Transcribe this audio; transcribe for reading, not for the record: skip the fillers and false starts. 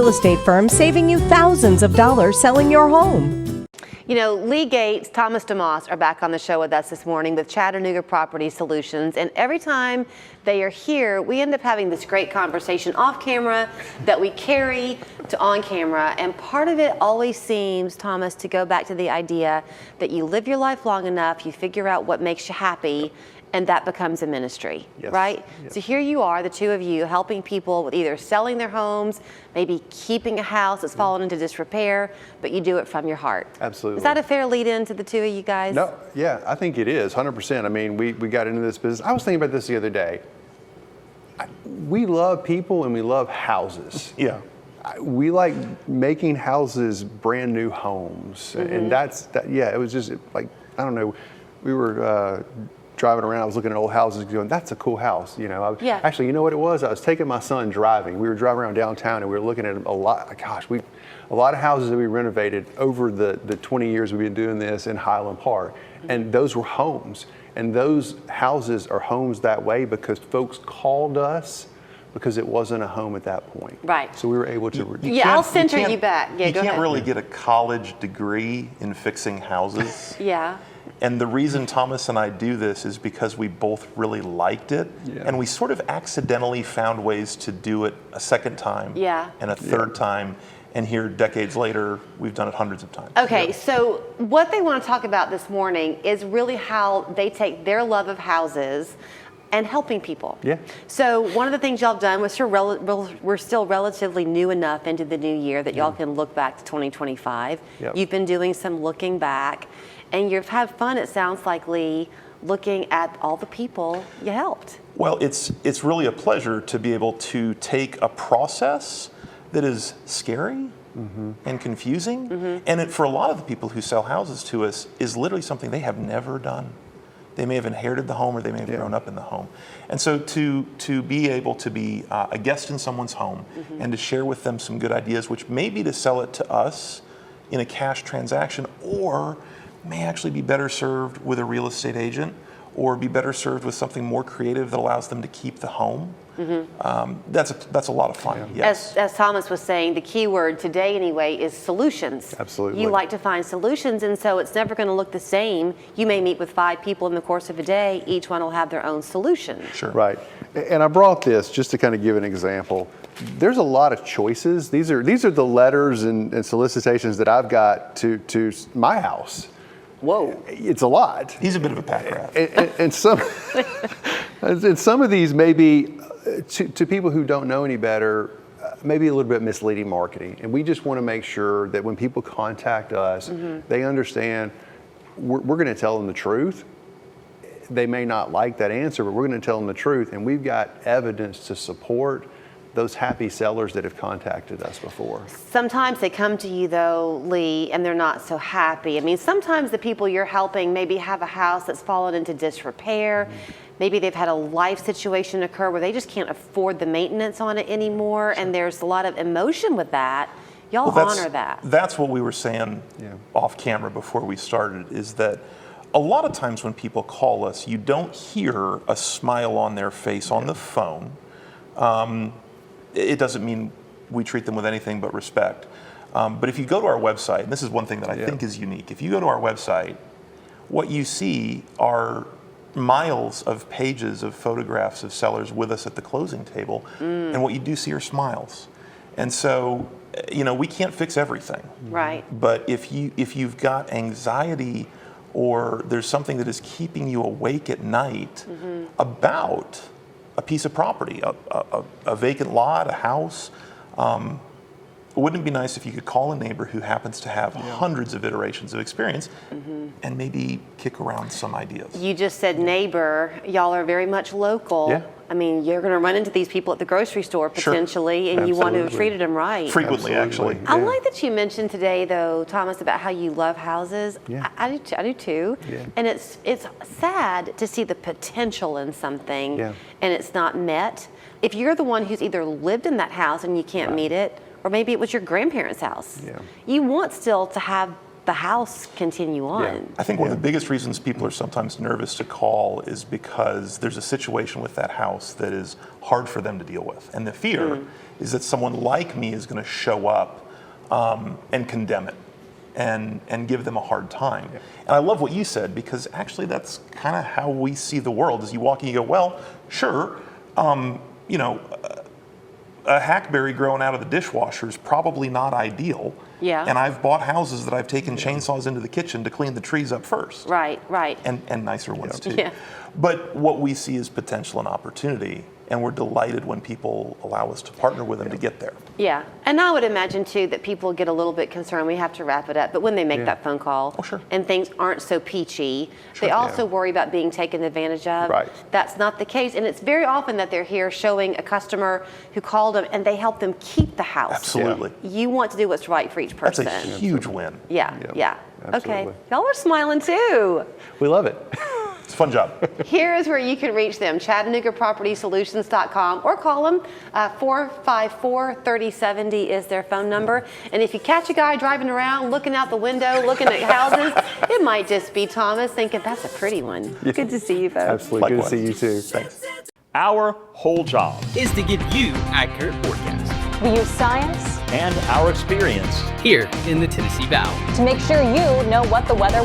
Real estate firm saving you thousands of dollars selling your home. You know, Lee Gates, Thomas DeMoss are back on the show with us this morning with Chattanooga Property Solutions. And every time they are here, we end up having this great conversation off camera that we carry to on camera. And part of it always seems, Thomas, to go back to the idea that you live your life long enough, you figure out what makes you happy, and that becomes a ministry, yes. right? Yes. So here you are, the two of you, helping people with either selling their homes, maybe keeping a house that's fallen into disrepair, but you do it from your heart. Absolutely. Is that a fair lead in to the two of you guys? No, yeah, I think it is, 100%. I mean, we got into this business. I was thinking about this the other day. We love people and we love houses. Yeah. We like making houses brand new homes. And it was just like, I don't know, we were driving around, I was looking at old houses going, that's a cool house, you know. Yeah. Actually, you know what it was? I was taking my son driving. We were driving around downtown and we were looking at a lot of houses that we renovated over the 20 years we've been doing this in Highland Park. And those were homes. And those houses are homes that way because folks called us because it wasn't a home at that point. Right. So we were able to. Yeah, I'll center you back. Yeah, you go can't ahead. really get a college degree in fixing houses. Yeah. And the reason Thomas and I do this is because we both really liked it. Yeah. And we sort of accidentally found ways to do it a second time Yeah. and a third time. And here, decades later, we've done it hundreds of times. Okay, so what they want to talk about this morning is really how they take their love of houses and helping people. Yeah. So one of the things y'all have done was we're still relatively new enough into the new year that y'all can look back to 2025. Yep. You've been doing some looking back, and you've had fun, it sounds like, Lee, looking at all the people you helped. Well, it's really a pleasure to be able to take a process that is scary and confusing, and for a lot of the people who sell houses to us is literally something they have never done. They may have inherited the home or they may have grown up in the home. And so to be able to be a guest in someone's home and to share with them some good ideas, which may be to sell it to us in a cash transaction or may actually be better served with a real estate agent or be better served with something more creative that allows them to keep the home. That's a lot of fun. Yes. As Thomas was saying, the key word today anyway is solutions. Absolutely. You like to find solutions, and so it's never going to look the same. You may meet with 5 people in the course of a day. Each one will have their own solution. Sure. Right. And I brought this just to kind of give an example. There's a lot of choices. These are the letters and solicitations that I've got to my house. Whoa. It's a lot. He's a bit of a pack rat. And some and some of these may be to people who don't know any better, maybe a little bit misleading marketing. And we just want to make sure that when people contact us, they understand we're going to tell them the truth. They may not like that answer, but we're going to tell them the truth. And we've got evidence to support those happy sellers that have contacted us before. Sometimes they come to you though, Lee, and they're not so happy. I mean, sometimes the people you're helping maybe have a house that's fallen into disrepair. Maybe they've had a life situation occur where they just can't afford the maintenance on it anymore, and there's a lot of emotion with that. Y'all honor that. That's what we were saying off camera before we started, is that a lot of times when people call us, you don't hear a smile on their face on the phone. It doesn't mean we treat them with anything but respect. But if you go to our website, and this is one thing that I think is unique, if you go to our website, what you see are miles of pages of photographs of sellers with us at the closing table, and what you do see are smiles. And so, you know, we can't fix everything. Right. But if you've got anxiety or there's something that is keeping you awake at night about a piece of property, a vacant lot, a house, wouldn't it be nice if you could call a neighbor who happens to have hundreds of iterations of experience and maybe kick around some ideas? You just said neighbor. Y'all are very much local. Yeah. I mean, you're going to run into these people at the grocery store potentially, and you want to have treated them right. Frequently, actually. I like that you mentioned today, though, Thomas, about how you love houses. Yeah. I do too. Yeah. And it's sad to see the potential in something and it's not met. If you're the one who's either lived in that house and you can't meet it, or maybe it was your grandparents' house, you want still to have the house continue on. I think one of the biggest reasons people are sometimes nervous to call is because there's a situation with that house that is hard for them to deal with. And the fear is that someone like me is going to show up and condemn it and give them a hard time. And I love what you said, because actually that's kind of how we see the world. As you walk in, you go, well, sure, you know, a hackberry growing out of the dishwasher is probably not ideal. Yeah. And I've bought houses that I've taken chainsaws into the kitchen to clean the trees up first. Right. And nicer ones too. Yeah. But what we see is potential and opportunity, and we're delighted when people allow us to partner with them to get there. Yeah, and I would imagine too that people get a little bit concerned. We have to wrap it up, but when they make that phone call and things aren't so peachy, they also worry about being taken advantage of. Right. That's not the case, and it's very often that they're here showing a customer who called them and they help them keep the house. Absolutely. You want to do what's right for each person. That's a huge win. Yeah. Okay, Absolutely. y'all are smiling too. We love it. It's a fun job. Here is where you can reach them, ChattanoogaPropertySolutions.com, or call them. 454-3070 is their phone number. And if you catch a guy driving around, looking out the window, looking at houses, it might just be Thomas thinking, that's a pretty one. Good to see you folks. Absolutely. Likewise. Good to see you too. Thanks. Our whole job is to give you accurate forecasts We use science and our experience here in the Tennessee Valley. to make sure you know what the weather